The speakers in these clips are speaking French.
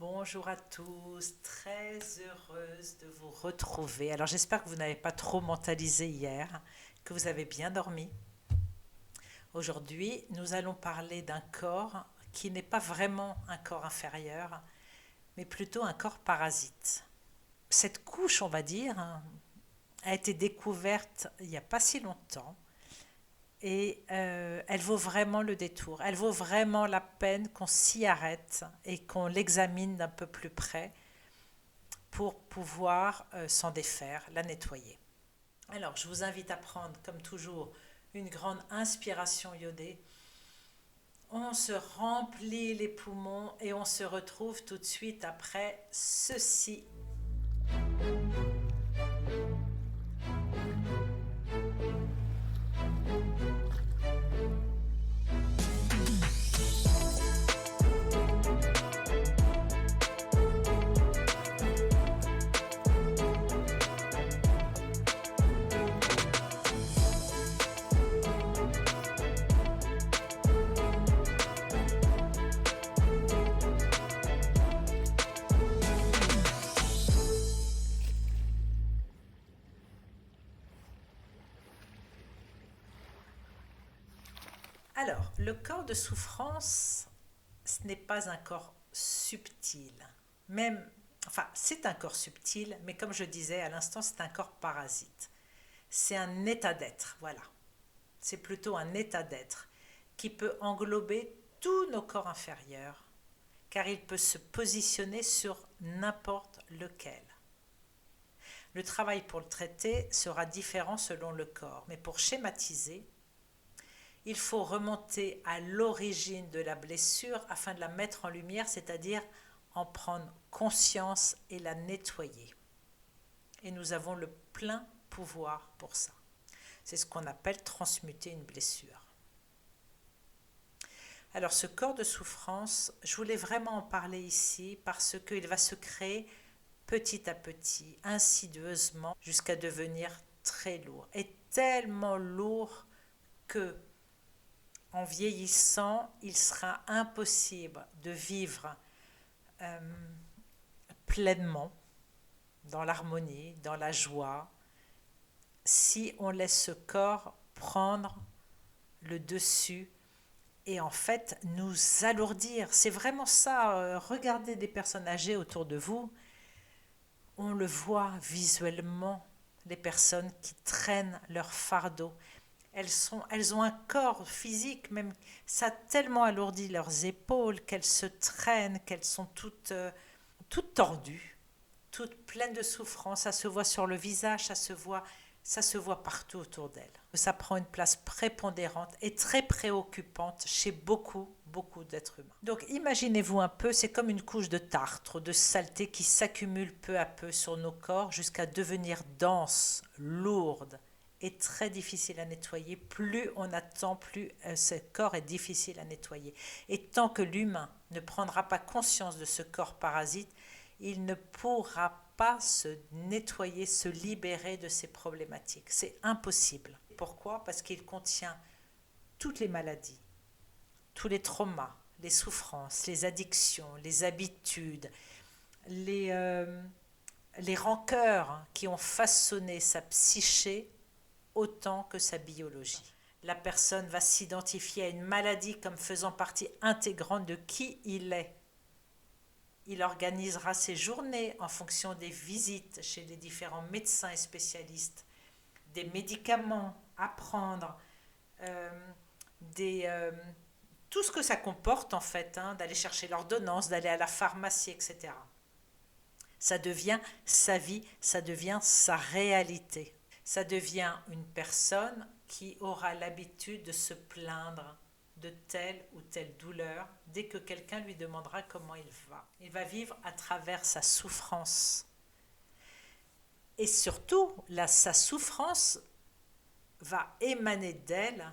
Bonjour à tous, très heureuse de vous retrouver. Alors j'espère que vous n'avez pas trop mentalisé hier, que vous avez bien dormi. Aujourd'hui, nous allons parler d'un corps qui n'est pas vraiment un corps inférieur, mais plutôt un corps parasite. Cette couche, on va dire, a été découverte il n'y a pas si longtemps et elle vaut vraiment le détour. Elle vaut vraiment la peine qu'on s'y arrête et qu'on l'examine d'un peu plus près pour pouvoir s'en défaire, la nettoyer. Alors, je vous invite à prendre, comme toujours, une grande inspiration iodée. On se remplit les poumons et on se retrouve tout de suite après ceci. Alors, le corps de souffrance, ce n'est pas un corps subtil. Même, enfin, c'est un corps subtil, mais comme je disais à l'instant, c'est un corps parasite. C'est un état d'être, voilà. C'est plutôt un état d'être qui peut englober tous nos corps inférieurs, car il peut se positionner sur n'importe lequel. Le travail pour le traiter sera différent selon le corps, mais pour schématiser, il faut remonter à l'origine de la blessure afin de la mettre en lumière, c'est-à-dire en prendre conscience et la nettoyer. Et nous avons le plein pouvoir pour ça. C'est ce qu'on appelle transmuter une blessure. Alors ce corps de souffrance, je voulais vraiment en parler ici parce qu'il va se créer petit à petit, insidieusement, jusqu'à devenir très lourd. Et tellement lourd que en vieillissant, il sera impossible de vivre euh, pleinement dans l'harmonie, dans la joie, si on laisse ce corps prendre le dessus et en fait nous alourdir. C'est vraiment ça. Regardez des personnes âgées autour de vous, on le voit visuellement, les personnes qui traînent leur fardeau. Elles ont un corps physique, même ça a tellement alourdi leurs épaules qu'elles se traînent, qu'elles sont toutes tordues, toutes pleines de souffrance. Ça se voit sur le visage, ça se voit partout autour d'elles. Ça prend une place prépondérante et très préoccupante chez beaucoup d'êtres humains. Donc imaginez-vous un peu, c'est comme une couche de tartre, de saleté qui s'accumule peu à peu sur nos corps jusqu'à devenir dense, lourde et très difficile à nettoyer. Plus on attend, plus ce corps est difficile à nettoyer. Et tant que l'humain ne prendra pas conscience de ce corps parasite, il ne pourra pas se nettoyer, se libérer de ces problématiques. C'est impossible. Pourquoi? Parce qu'il contient toutes les maladies, tous les traumas, les souffrances, les addictions, les habitudes, les rancœurs qui ont façonné sa psyché autant que sa biologie. La personne va s'identifier à une maladie comme faisant partie intégrante de qui il est. Il organisera ses journées en fonction des visites chez les différents médecins et spécialistes, des médicaments à prendre, euh, tout ce que ça comporte en fait, d'aller chercher l'ordonnance, d'aller à la pharmacie, etc. Ça devient sa vie, ça devient sa réalité. Ça devient une personne qui aura l'habitude de se plaindre de telle ou telle douleur dès que quelqu'un lui demandera comment il va. Il va vivre à travers sa souffrance. Et surtout, sa souffrance va émaner d'elle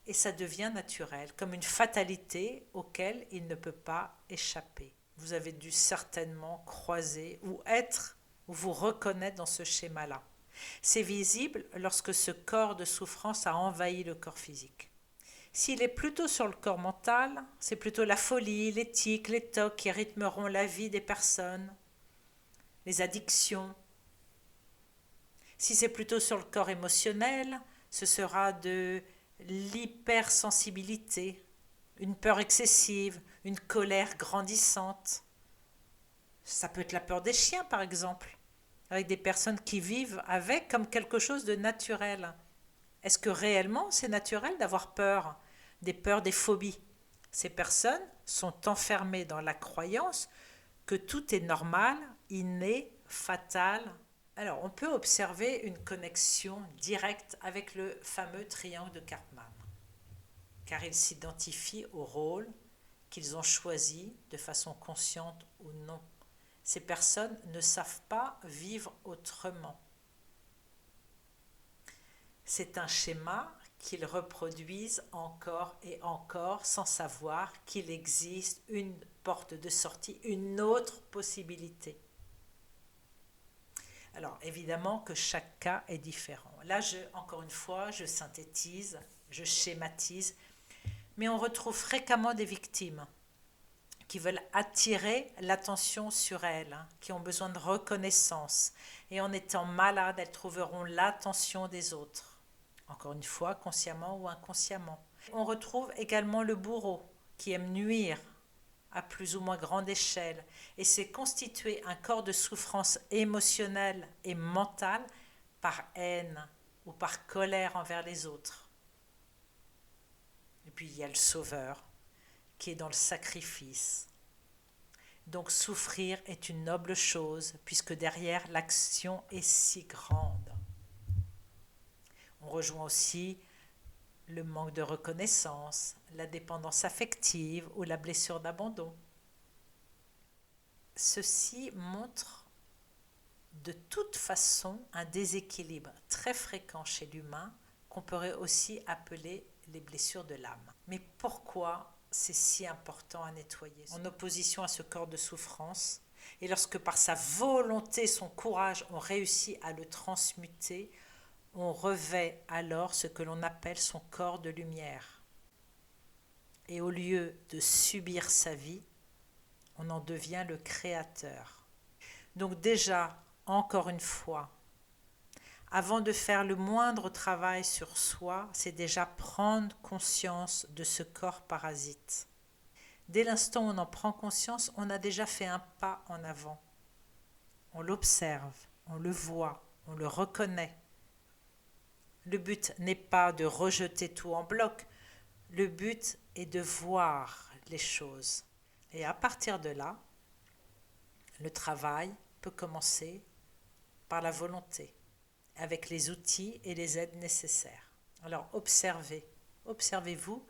et ça devient naturel, comme une fatalité auquel il ne peut pas échapper. Vous avez dû certainement croiser ou être ou vous reconnaître dans ce schéma-là. C'est visible lorsque ce corps de souffrance a envahi le corps physique. S'il est plutôt sur le corps mental, c'est plutôt la folie, les tics, les tocs qui rythmeront la vie des personnes, les addictions. Si c'est plutôt sur le corps émotionnel, ce sera de l'hypersensibilité, une peur excessive, une colère grandissante. Ça peut être la peur des chiens, par exemple, avec des personnes qui vivent avec comme quelque chose de naturel. Est-ce que réellement c'est naturel d'avoir peur, des peurs, des phobies? Ces personnes sont enfermées dans la croyance que tout est normal, inné, fatal. Alors, on peut observer une connexion directe avec le fameux triangle de Karpman, car ils s'identifient au rôle qu'ils ont choisi de façon consciente ou non. Ces personnes ne savent pas vivre autrement. C'est un schéma qu'ils reproduisent encore et encore sans savoir qu'il existe une porte de sortie, une autre possibilité. Alors évidemment que chaque cas est différent. Là, encore une fois, je synthétise, je schématise, mais on retrouve fréquemment des victimes qui veulent attirer l'attention sur elles, qui ont besoin de reconnaissance. Et en étant malades, elles trouveront l'attention des autres. Encore une fois, consciemment ou inconsciemment. On retrouve également le bourreau qui aime nuire à plus ou moins grande échelle et c'est constituer un corps de souffrance émotionnelle et mentale par haine ou par colère envers les autres. Et puis il y a le sauveur qui est dans le sacrifice. Donc souffrir est une noble chose puisque derrière l'action est si grande. On rejoint aussi le manque de reconnaissance, la dépendance affective ou la blessure d'abandon. Ceci montre de toute façon un déséquilibre très fréquent chez l'humain qu'on pourrait aussi appeler les blessures de l'âme. Mais pourquoi c'est si important à nettoyer en opposition à ce corps de souffrance? Et lorsque par sa volonté, son courage, on réussit à le transmuter, on revêt alors ce que l'on appelle son corps de lumière. Et au lieu de subir sa vie, on en devient le créateur. Donc déjà, encore une fois, avant de faire le moindre travail sur soi, c'est déjà prendre conscience de ce corps parasite. Dès l'instant où on en prend conscience, on a déjà fait un pas en avant. On l'observe, on le voit, on le reconnaît. Le but n'est pas de rejeter tout en bloc, le but est de voir les choses. Et à partir de là, le travail peut commencer par la volonté, avec les outils et les aides nécessaires. Alors observez-vous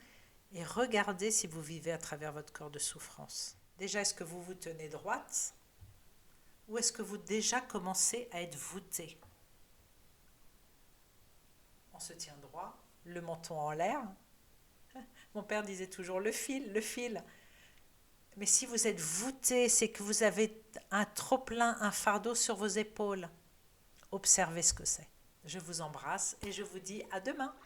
et regardez si vous vivez à travers votre corps de souffrance. Déjà, est-ce que vous vous tenez droite ou est-ce que vous déjà commencez à être voûté? On se tient droit, le menton en l'air. Mon père disait toujours le fil, le fil. Mais si vous êtes voûté, c'est que vous avez un trop-plein, un fardeau sur vos épaules. Observez ce que c'est. Je vous embrasse et je vous dis à demain.